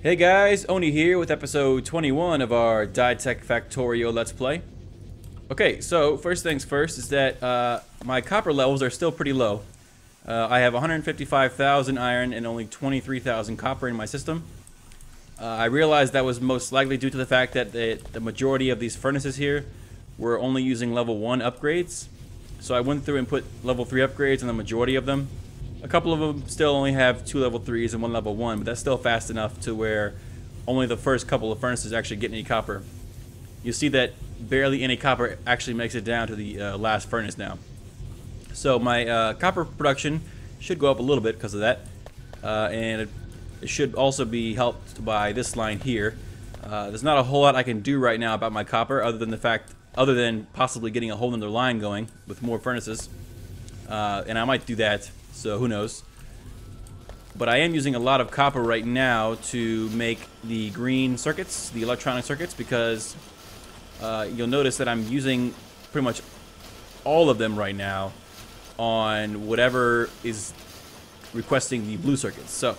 Hey guys, Oni here with episode 21 of our Dytech Factorio Let's Play. Okay, so first things first is that my copper levels are still pretty low. I have 155,000 iron and only 23,000 copper in my system. I realized that was most likely due to the fact that the majority of these furnaces here were only using level 1 upgrades. So I went through and put level 3 upgrades on the majority of them. A couple of them still only have 2 level 3s and 1 level 1, but that's still fast enough to where only the first couple of furnaces actually get any copper. You see that barely any copper actually makes it down to the last furnace now. So my copper production should go up a little bit because of that, and it should also be helped by this line here. There's not a whole lot I can do right now about my copper other than possibly getting a whole other line going with more furnaces, and I might do that. So who knows? But I am using a lot of copper right now to make the green circuits, the electronic circuits, because you'll notice that I'm using pretty much all of them right now on whatever is requesting the blue circuits. So if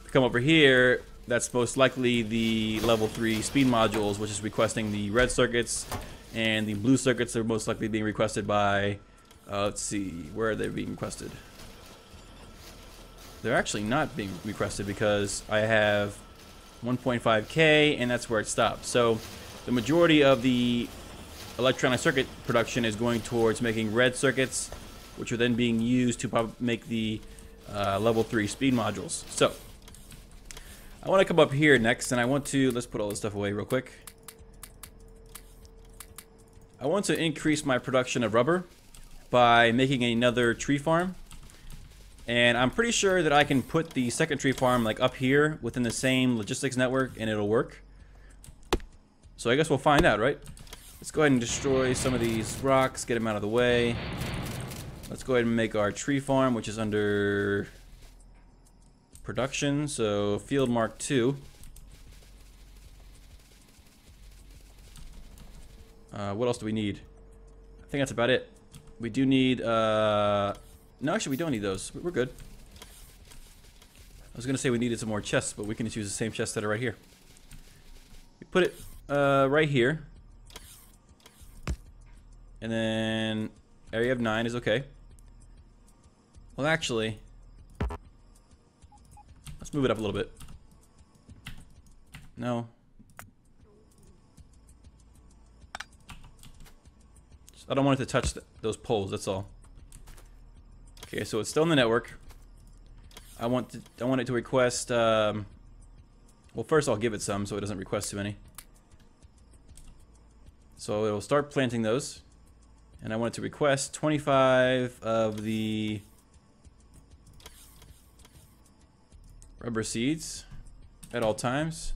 you come over here, that's most likely the level 3 speed modules, which is requesting the red circuits, and the blue circuits are most likely being requested by, let's see, where are they being requested? They're actually not being requested because I have 1.5K and that's where it stops. So the majority of the electronic circuit production is going towards making red circuits, which are then being used to make the level 3 speed modules. So I want to come up here next and I want to, let's put all this stuff away real quick. I want to increase my production of rubber by making another tree farm. And I'm pretty sure that I can put the second tree farm like up here within the same logistics network and it'll work. So I guess we'll find out, right? Let's go ahead and destroy some of these rocks, get them out of the way. Let's go ahead and make our tree farm, which is under production, so field mark 2. What else do we need? I think that's about it. We do need no, actually we don't need those. We're good. I was gonna say we needed some more chests, but we can just use the same chests that are right here. We put it right here. And then area of 9 is okay. Well, actually, let's move it up a little bit. No. I don't want it to touch those poles, that's all. Okay, so it's still in the network. I want it to request, well, first I'll give it some so it doesn't request too many. So it'll start planting those. And I want it to request 25 of the rubber seeds at all times.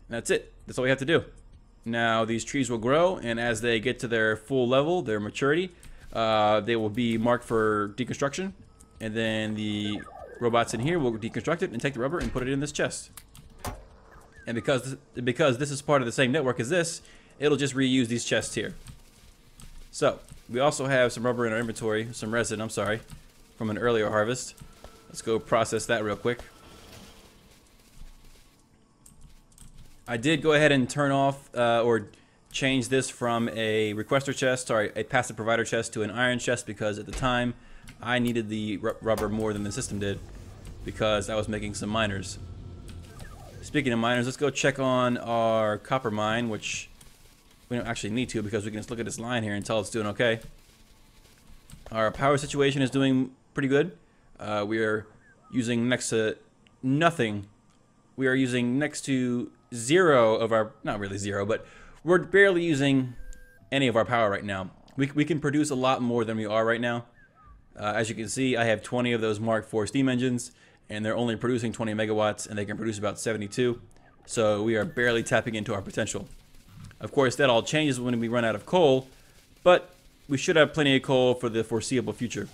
And that's it. That's all we have to do. Now these trees will grow, and as they get to their full level, their maturity, they will be marked for deconstruction, and then the robots in here will deconstruct it and take the rubber and put it in this chest. And because this is part of the same network as this, it'll just reuse these chests here. So we also have some rubber in our inventory, some resin, I'm sorry, from an earlier harvest. Let's go process that real quick. I did go ahead and turn off or change this from a requester chest, sorry, a passive provider chest to an iron chest, because at the time I needed the rubber more than the system did because I was making some miners. Speaking of miners, let's go check on our copper mine, which we don't actually need to because we can just look at this line here and tell it's doing okay. Our power situation is doing pretty good. We are using next to nothing. We are using next to 0 of our, not really 0, but we're barely using any of our power right now. We can produce a lot more than we are right now. As you can see, I have 20 of those Mark IV steam engines, and they're only producing 20 megawatts, and they can produce about 72. So we are barely tapping into our potential. Of course, that all changes when we run out of coal, but we should have plenty of coal for the foreseeable future.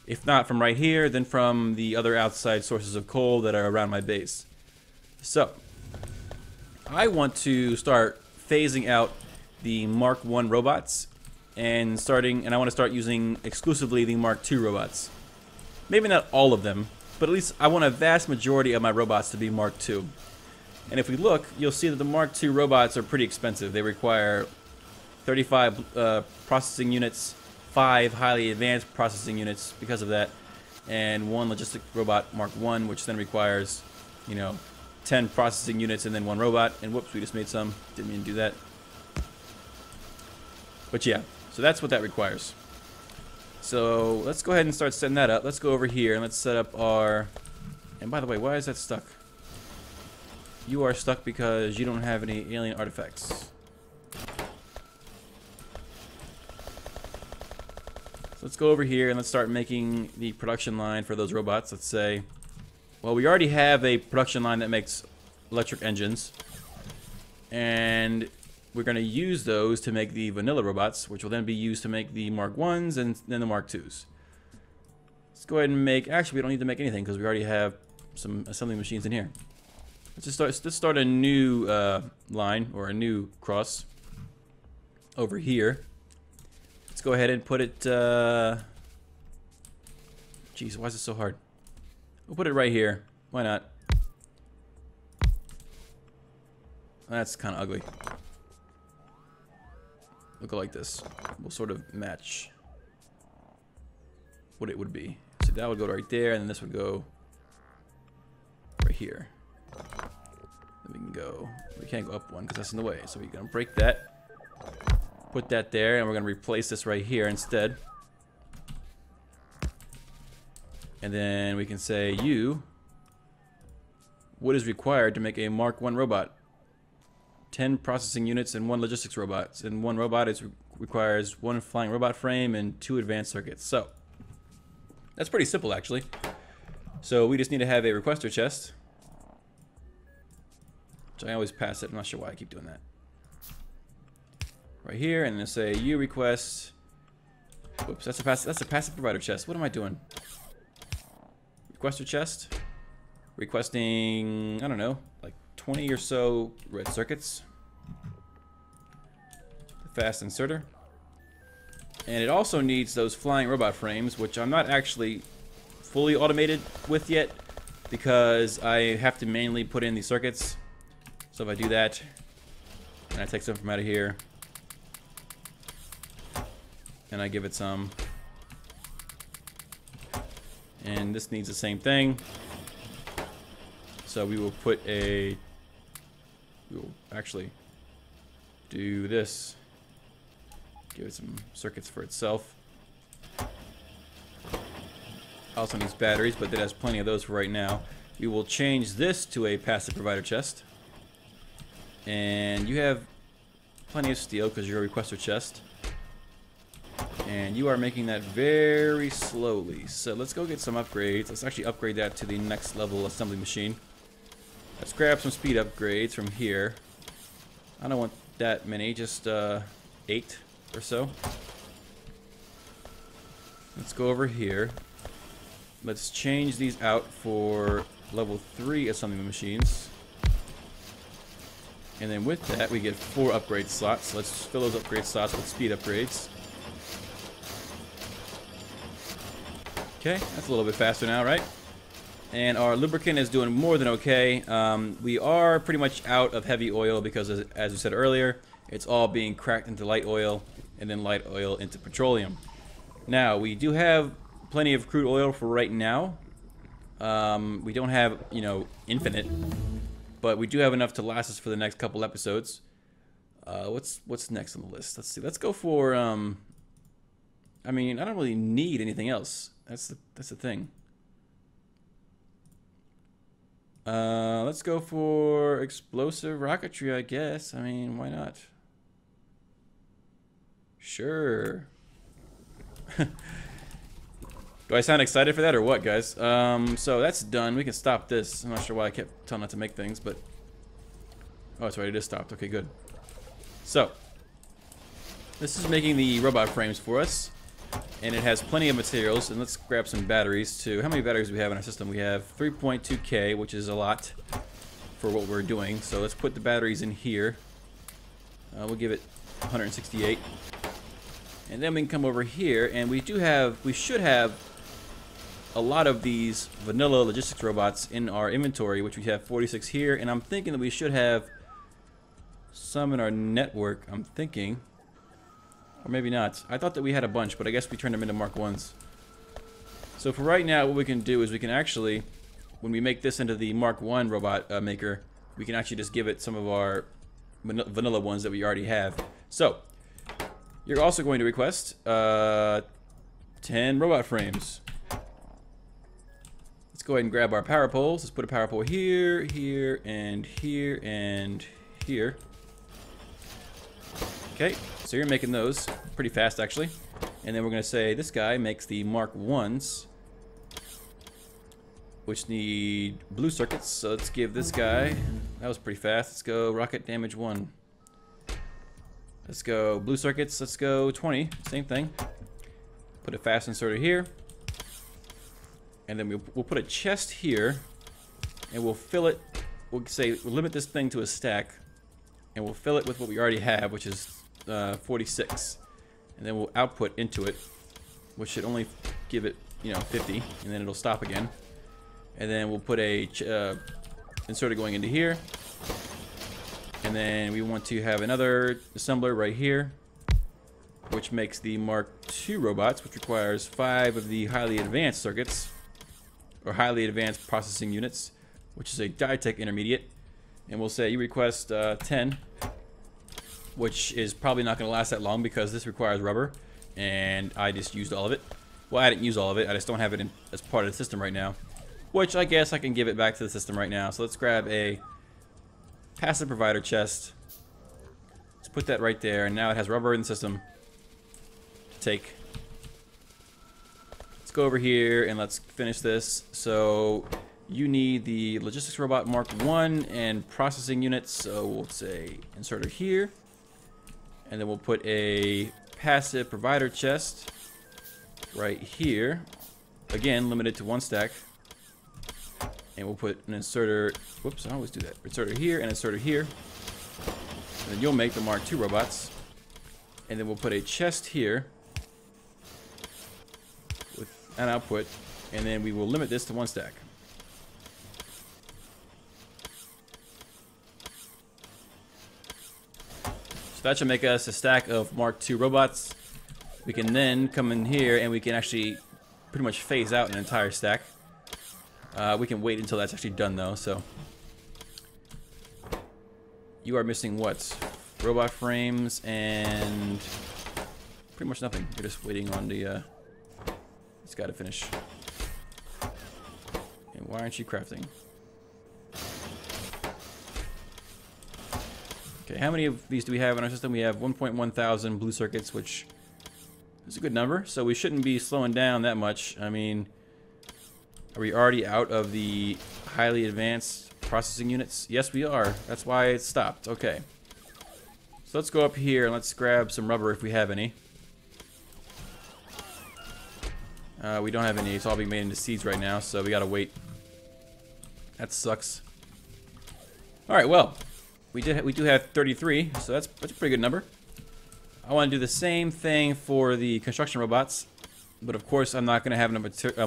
If not from right here, then from the other outside sources of coal that are around my base. So I want to start phasing out the Mark I robots and I want to start using exclusively the Mark II robots. Maybe not all of them, but at least I want a vast majority of my robots to be Mark II. And if we look, you'll see that the Mark II robots are pretty expensive. They require 35 processing units, 5 highly advanced processing units because of that, and 1 logistic robot Mark I, which then requires, you know, 10 processing units and then 1 robot. And whoops, we just made some. Didn't mean to do that. But yeah, so that's what that requires. So let's go ahead and start setting that up. Let's go over here and let's set up our... And by the way, why is that stuck? You are stuck because you don't have any alien artifacts. So let's go over here and let's start making the production line for those robots. Let's say, well, we already have a production line that makes electric engines. And we're going to use those to make the vanilla robots, which will then be used to make the Mark 1s and then the Mark 2s. Let's go ahead and make... Actually, we don't need to make anything because we already have some assembly machines in here. Let's start a new line, or a new cross over here. Let's go ahead and put it... Jeez, why is it so hard? We'll put it right here. Why not? That's kind of ugly. Look like this. We'll sort of match what it would be. So that would go right there, and then this would go right here. Then we can go... We can't go up one because that's in the way. So we're going to break that. Put that there, and we're going to replace this right here instead. And then we can say, you... What is required to make a Mark I robot? 10 processing units and 1 logistics robot. And 1 robot requires 1 flying robot frame and 2 advanced circuits. So, that's pretty simple actually. So we just need to have a requester chest. Which I always pass it. I'm not sure why I keep doing that. Right here, and then say you request... Oops, that's a passive provider chest. What am I doing? Requester chest. Requesting, I don't know, like 20 or so red circuits. The fast inserter. And it also needs those flying robot frames, which I'm not actually fully automated with yet, because I have to manually put in these circuits. So if I do that, and I take some from out of here, and I give it some, and this needs the same thing. So we will put a... We will actually do this. Give it some circuits for itself. Also needs batteries, but it has plenty of those for right now. We will change this to a passive provider chest. And you have plenty of steel because you're a requester chest. And you are making that very slowly. So let's go get some upgrades. Let's actually upgrade that to the next level assembly machine. Let's grab some speed upgrades from here. I don't want that many, just 8 or so. Let's go over here. Let's change these out for level 3 assembly machines. And then with that, we get 4 upgrade slots. Let's fill those upgrade slots with speed upgrades. Okay, that's a little bit faster now, right? And our lubricant is doing more than okay. We are pretty much out of heavy oil because, as we said earlier, it's all being cracked into light oil and then light oil into petroleum. Now, we do have plenty of crude oil for right now. We don't have, you know, infinite, but we do have enough to last us for the next couple episodes. What's next on the list? Let's see. Let's go for. I mean, I don't really need anything else. That's the thing. Let's go for explosive rocketry, I guess. I mean, why not? Sure. Do I sound excited for that or what, guys? So that's done. We can stop this. I'm not sure why I kept telling it to make things, but... Oh, that's right. It is stopped. Okay, good. So, this is making the robot frames for us. And it has plenty of materials. And let's grab some batteries too. How many batteries do we have in our system? We have 3.2K, which is a lot for what we're doing. So let's put the batteries in here. We'll give it 168. And then we can come over here, and we should have a lot of these vanilla logistics robots in our inventory, which we have 46 here, and I'm thinking that we should have some in our network, I'm thinking. Or maybe not. I thought that we had a bunch, but I guess we turned them into Mark 1s. So for right now, what we can do is we can actually, when we make this into the Mark 1 robot maker, we can actually just give it some of our vanilla ones that we already have. So, you're also going to request 10 robot frames. Let's go ahead and grab our power poles. Let's put a power pole here, here, and here, and here. Okay, so you're making those pretty fast actually. And then we're going to say this guy makes the Mark 1s, which need blue circuits. So let's give this guy, that was pretty fast. Let's go rocket damage 1. Let's go blue circuits. Let's go 20. Same thing. Put a fast inserter here. And then we'll put a chest here. And we'll fill it. We'll limit this thing to a stack. And we'll fill it with what we already have, which is 46. And then we'll output into it, which should only give it, 50. And then it'll stop again. And then we'll put a inserter going into here. And then we want to have another assembler right here, which makes the Mark II robots, which requires 5 of the highly advanced circuits, or highly advanced processing units, which is a Dytech intermediate. And we'll say you request 10, which is probably not going to last that long because this requires rubber, and I just used all of it. Well, I didn't use all of it, I just don't have it as part of the system right now, which I guess I can give it back to the system right now. So let's grab a passive provider chest. Let's put that right there, and now it has rubber in the system to take. Let's go over here and let's finish this. So you need the logistics robot Mark 1 and processing units. So we'll say inserter here, and then we'll put a passive provider chest right here. Again, limited to 1 stack. And we'll put an inserter, whoops, I always do that. Inserter here and inserter here. And then you'll make the Mark II robots. And then we'll put a chest here with an output. And then we will limit this to 1 stack. So that should make us a stack of Mark II robots. We can then come in here and we can actually pretty much phase out an entire stack. We can wait until that's actually done though, so. You are missing what? Robot frames and pretty much nothing. You're just waiting on the, it's gotta finish. And why aren't you crafting? Okay, how many of these do we have in our system? We have 1.1 thousand blue circuits, which is a good number, so we shouldn't be slowing down that much. I mean, are we already out of the highly advanced processing units? Yes, we are. That's why it stopped. Okay. So let's go up here and let's grab some rubber if we have any. We don't have any. It's all being made into seeds right now, so we gotta wait. That sucks. Alright, well, we do have 33, so that's a pretty good number. I want to do the same thing for the construction robots. But of course, I'm not going to have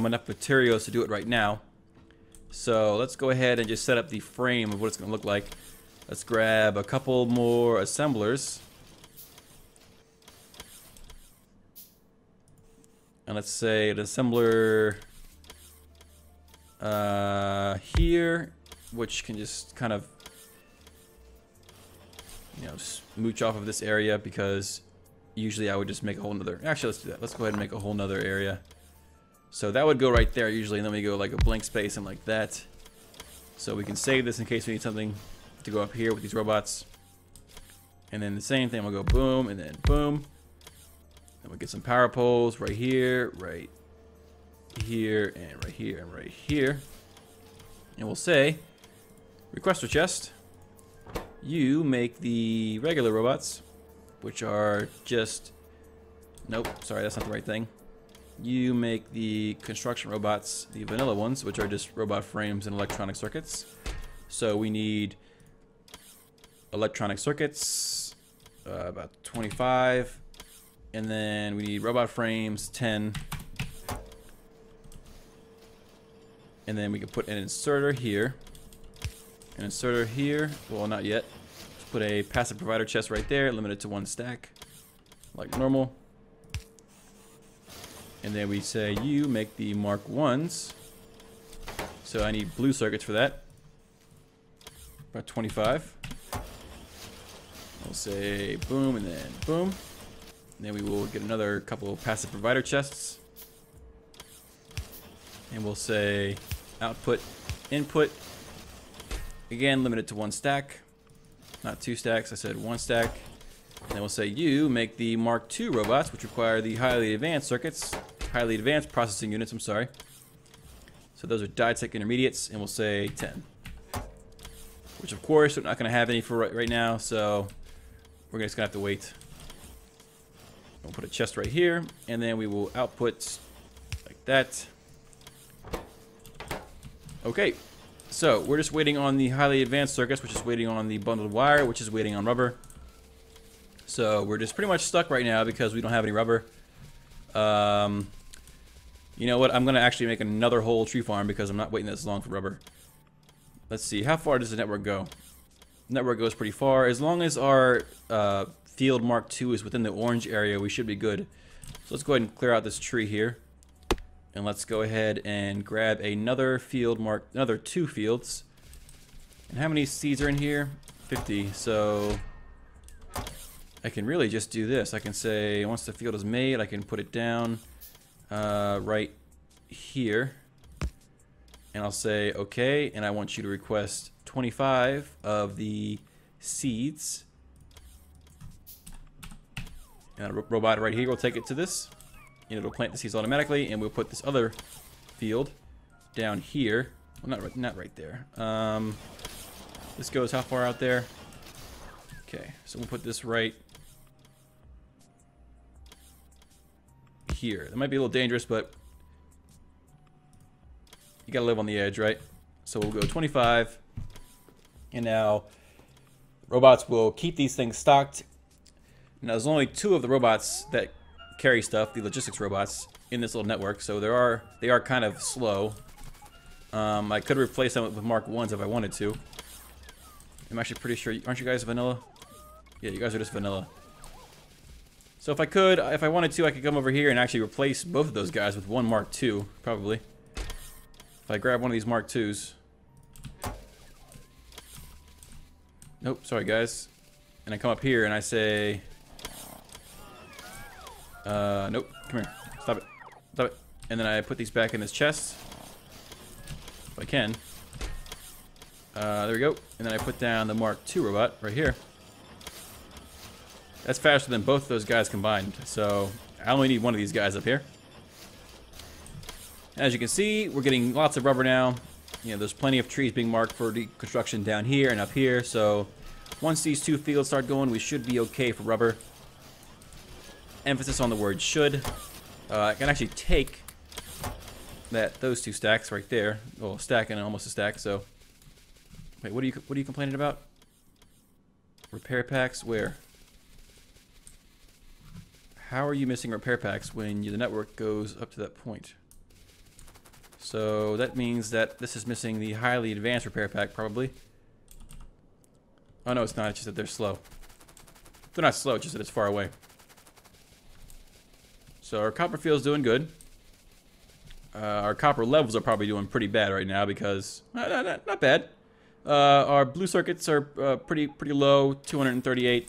enough materials to do it right now. So let's go ahead and just set up the frame of what it's going to look like. Let's grab a couple more assemblers. And let's say an assembler here, which can just kind of, smooch off of this area because usually I would just make a whole nother, actually let's do that. Let's go ahead and make a whole nother area. So that would go right there usually, and then we go like a blank space and like that. So we can save this in case we need something to go up here with these robots. And then the same thing, we'll go boom and then boom. And we'll get some power poles right here, and right here, and right here. And we'll say, requester chest, you make the regular robots, which are just, nope, sorry, that's not the right thing. You make the construction robots, the vanilla ones, which are just robot frames and electronic circuits. So we need electronic circuits, about 25, and then we need robot frames, 10. And then we can put an inserter here. An inserter here. Well, not yet. Let's put a passive provider chest right there, limited to 1 stack, like normal. And then we say you make the Mark 1s. So I need blue circuits for that. About 25. We'll say boom and then boom. And then we will get another couple of passive provider chests. And we'll say output, input. Again, limited to 1 stack. Not 2 stacks, I said 1 stack. And then we'll say you make the Mark II robots, which require the highly advanced circuits. Highly advanced processing units, I'm sorry. So those are Dytech intermediates, and we'll say 10. Which of course, we're not going to have any for right now, so we're just going to have to wait. We'll put a chest right here, and then we will output like that. Okay, so we're just waiting on the highly advanced circuits, which is waiting on the bundled wire, which is waiting on rubber. So we're just pretty much stuck right now because we don't have any rubber. You know what? I'm going to actually make another whole tree farm because I'm not waiting this long for rubber. Let's see. How far does the network go? The network goes pretty far. As long as our field Mark II is within the orange area, we should be good. So let's go ahead and clear out this tree here. And let's go ahead and grab another field mark, another 2 fields. And how many seeds are in here? 50. So I can really just do this. I can say once the field is made, I can put it down right here. And I'll say okay, and I want you to request 25 of the seeds. And a robot right here will take it to this. And it'll plant the seeds automatically, and we'll put this other field down here. Well, not right there. This goes how far out there? Okay, so we'll put this right here. That might be a little dangerous, but you gotta live on the edge, right? So we'll go 25, and now robots will keep these things stocked. Now there's only 2 of the robots that carry stuff, the logistics robots, in this little network, so they are kind of slow. I could replace them with Mark 1s if I wanted to. I'm actually pretty sure, aren't you guys vanilla? Yeah, you guys are just vanilla. So if I wanted to, I could come over here and actually replace both of those guys with one Mark II, probably. If I grab one of these Mark IIs. Nope, sorry guys. And I come up here and I say, nope, come here, stop it, stop it. And then I put these back in this chest, if I can. There we go. And then I put down the Mark II robot right here. That's faster than both of those guys combined. So I only need one of these guys up here. As you can see, we're getting lots of rubber now. You know, there's plenty of trees being marked for deconstruction down here and up here. So once these 2 fields start going, we should be okay for rubber. Emphasis on the word should. I can actually take those 2 stacks right there. Well, a stack and almost a stack. So wait, what are you complaining about? Repair packs? Where? How are you missing repair packs when the network goes up to that point? So that means that this is missing the highly advanced repair pack, probably. Oh no, it's not. It's just that they're slow. They're not slow, it's just that it's far away. So our copper field's doing good. Our copper levels are probably doing pretty bad right now because not bad. Our blue circuits are pretty low, 238.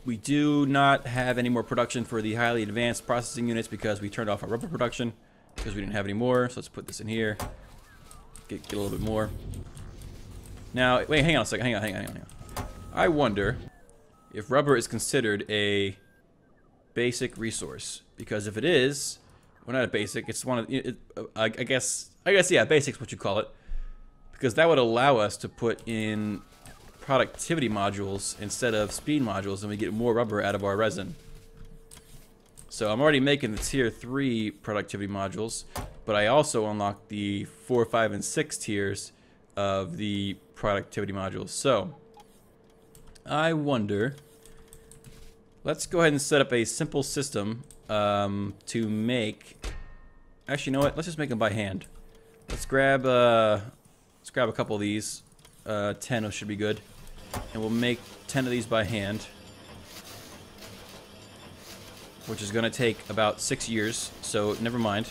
We do not have any more production for the highly advanced processing units because we turned off our rubber production because we didn't have any more. So let's put this in here. Get a little bit more. Now, wait, hang on a second. Hang on. I wonder if rubber is considered a basic resource, because if it is, well, not a basic. It's one of I guess yeah, basic's what you call it, because that would allow us to put in productivity modules instead of speed modules, and we get more rubber out of our resin. So I'm already making the tier 3 productivity modules, but I also unlocked the 4, 5, and 6 tiers of the productivity modules. So I wonder, let's go ahead and set up a simple system to make Actually, you know what? Let's just make them by hand. Let's grab a couple of these. 10 should be good. And we'll make 10 of these by hand. Which is going to take about 6 years, so never mind.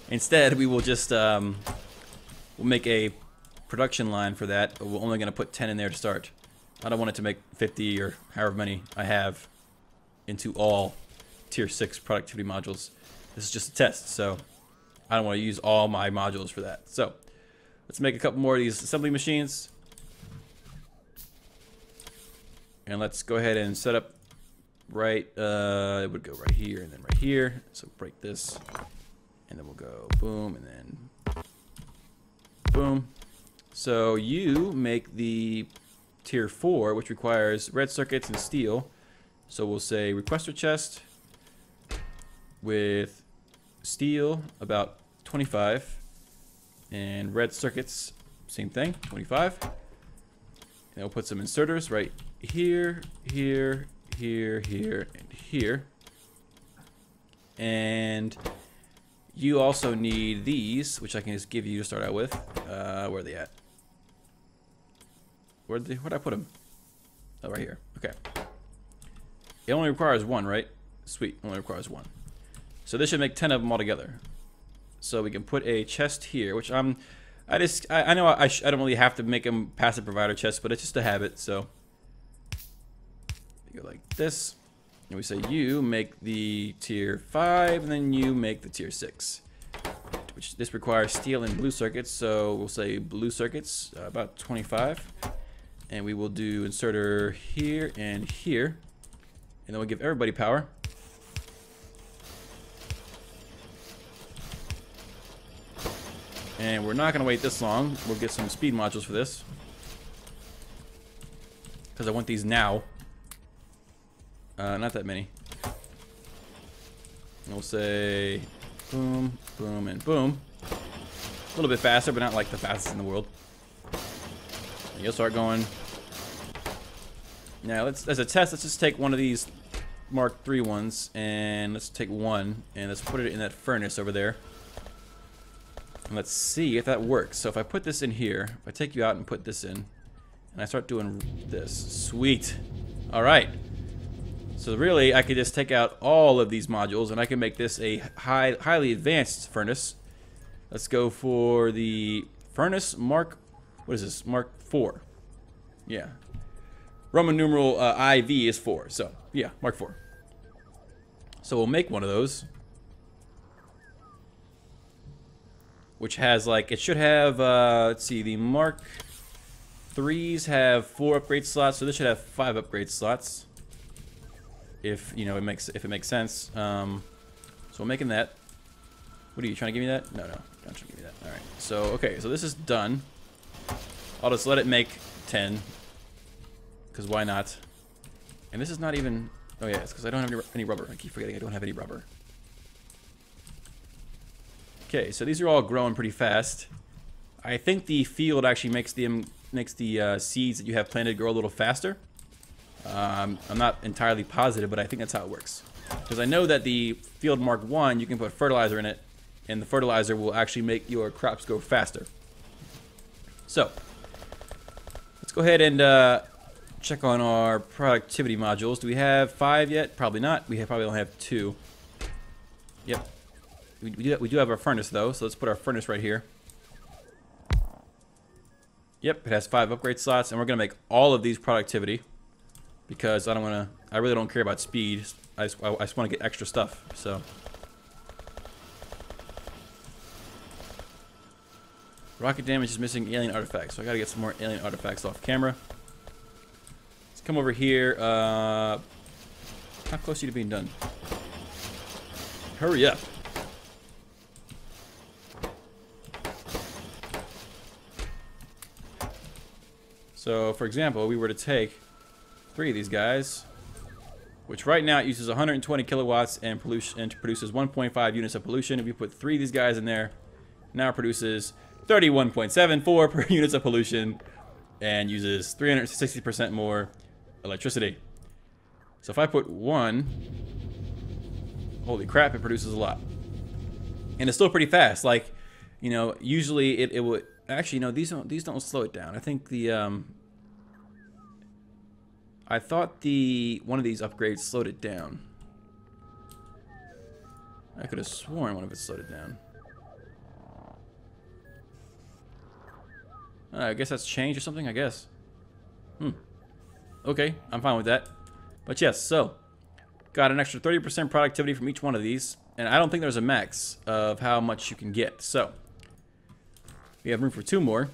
Instead, we will just we'll make a production line for that. But we're only going to put 10 in there to start. I don't want it to make 50 or however many I have into all tier 6 productivity modules. This is just a test, so I don't want to use all my modules for that. So let's make a couple more of these assembly machines. And let's go ahead and set up right, it would go right here and then right here. So break this, and then we'll go boom and then boom. So you make the tier 4, which requires red circuits and steel. So we'll say requester chest with steel about 25 and red circuits, same thing, 25. And we'll put some inserters right here, here, here, here, and here. And you also need these, which I can just give you to start out with. Where are they at? Where'd I put them? Oh, right here. Okay. It only requires 1, right? Sweet, only requires 1. So this should make 10 of them all together. So we can put a chest here, which I know I don't really have to make them passive provider chests, but it's just a habit. So we go like this, and we say you make the tier 5, and then you make the tier 6. Which this requires steel and blue circuits, so we'll say blue circuits about 25, and we will do inserter here and here, and then we'll give everybody power. And we're not going to wait this long. We'll get some speed modules for this, because I want these now. Not that many. And we'll say boom, boom, and boom. A little bit faster, but not like the fastest in the world. And you'll start going. Now, as a test, let's just take one of these Mark III ones, and let's take one, and let's put it in that furnace over there. And let's see if that works. So if I put this in here, if I take you out and put this in, and I start doing this, sweet. All right. So really, I could just take out all of these modules, and I can make this a highly advanced furnace. Let's go for the furnace Mark. What is this? Mark IV. Yeah. Roman numeral IV is 4. So yeah, Mark IV. So we'll make one of those, which has like, it should have, let's see, the Mark IIIs have 4 upgrade slots, so this should have 5 upgrade slots, if you know it makes sense. So we're making that. What are you trying to give me that? No, don't try to give me that. All right. So okay, so this is done. I'll just let it make 10, because why not? And this is not even. Oh yeah, it's because I don't have any rubber. I keep forgetting I don't have any rubber. Okay, so these are all growing pretty fast. I think the field actually makes the seeds that you have planted grow a little faster. I'm not entirely positive, but I think that's how it works. Because I know that the field Mark I, you can put fertilizer in it, and the fertilizer will actually make your crops grow faster. So, let's go ahead and check on our productivity modules. Do we have 5 yet? Probably not. We probably only have 2. Yep. We do have our furnace though, so let's put our furnace right here. Yep, it has 5 upgrade slots, and we're gonna make all of these productivity because I really don't care about speed. I just want to get extra stuff. So rocket damage is missing alien artifacts, so I gotta get some more alien artifacts off camera. Let's come over here. How close are you to being done? Hurry up. So, for example, we were to take 3 of these guys, which right now it uses 120 kilowatts and produces 1.5 units of pollution. If you put 3 of these guys in there, now it produces 31.74 per units of pollution and uses 360% more electricity. So if I put 1, holy crap, it produces a lot. and it's still pretty fast. Like, you know, usually it would actually, no, these don't slow it down. I think the I thought one of these upgrades slowed it down. I could have sworn one of it slowed it down. I guess that's changed or something, I guess. Okay, I'm fine with that. But yes, so got an extra 30% productivity from each one of these, and I don't think there's a max of how much you can get. So we have room for 2 more.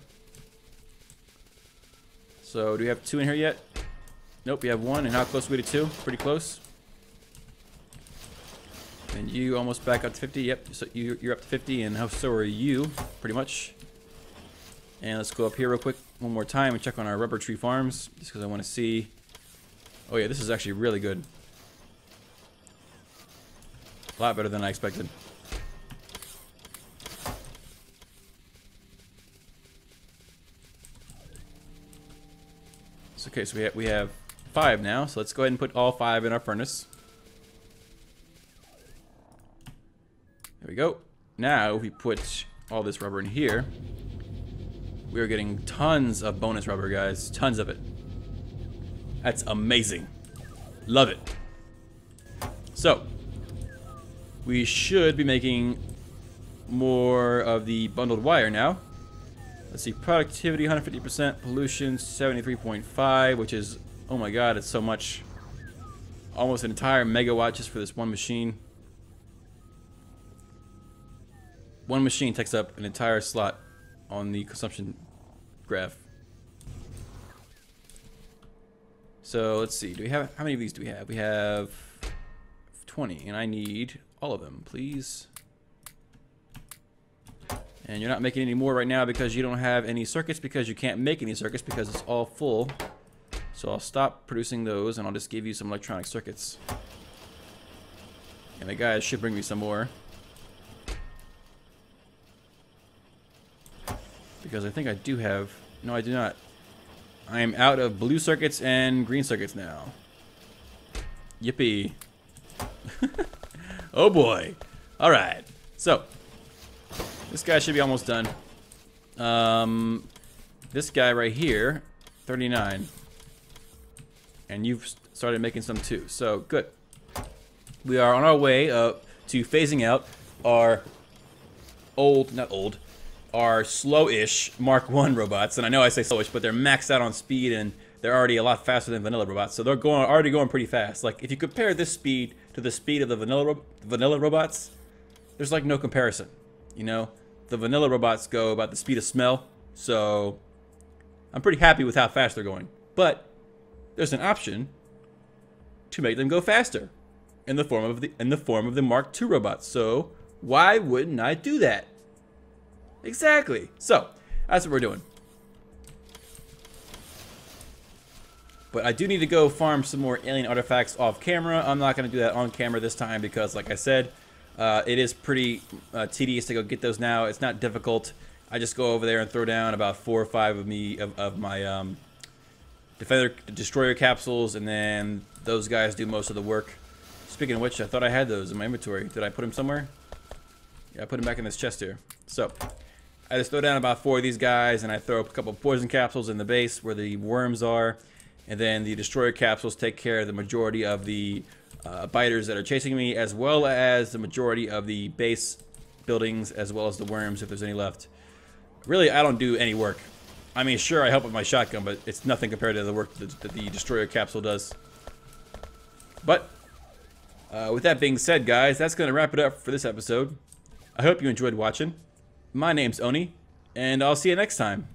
So do we have 2 in here yet? Nope, we have 1. And how close are we to 2? Pretty close. And you almost back up to 50. Yep, so you're up to 50, and so are you, pretty much. And let's go up here real quick one more time and check on our rubber tree farms, just because I want to see. Oh yeah, this is actually really good. A lot better than I expected. So, okay, so we have 5 now. So let's go ahead and put all 5 in our furnace. There we go. Now if we put all this rubber in here, we are getting tons of bonus rubber, guys. Tons of it. That's amazing. Love it. So we should be making more of the bundled wire now. Let's see, productivity 150%, pollution 73.5, which is, oh my god, it's so much. Almost an entire megawatt just for this one machine. One machine takes up an entire slot on the consumption graph. So let's see, do we have, how many of these do we have? We have 20, and I need all of them, please. And you're not making any more right now because you don't have any circuits, because you can't make any circuits because it's all full. So I'll stop producing those, and I'll just give you some electronic circuits. And the guys should bring me some more, because I think I do have... No, I do not. I am out of blue circuits and green circuits now. Yippee. Oh boy. Alright. So, this guy should be almost done. This guy right here, 39. And you've started making some too. So, good. We are on our way to phasing out our are slow-ish Mark 1 robots, and I know I say slowish, but they're maxed out on speed, and they're already a lot faster than vanilla robots, so they're already going pretty fast. Like, if you compare this speed to the speed of the vanilla robots, there's like no comparison. You know, the vanilla robots go about the speed of smell, so I'm pretty happy with how fast they're going. But there's an option to make them go faster in the form of the Mark 2 robots. So why wouldn't I do that? Exactly. So, that's what we're doing. But I do need to go farm some more alien artifacts off camera. I'm not going to do that on camera this time because, like I said, it is pretty tedious to go get those now. It's not difficult. I just go over there and throw down about 4 or 5 of my destroyer capsules, and then those guys do most of the work. Speaking of which, I thought I had those in my inventory. Did I put them somewhere? Yeah, I put them back in this chest here. So I just throw down about 4 of these guys, and I throw a couple poison capsules in the base where the worms are, and then the destroyer capsules take care of the majority of the biters that are chasing me, as well as the majority of the base buildings, as well as the worms if there's any left. Really, I don't do any work. I mean, sure, I help with my shotgun, but it's nothing compared to the work that the destroyer capsule does. But with that being said, guys, that's going to wrap it up for this episode. I hope you enjoyed watching. My name's Oni, and I'll see you next time.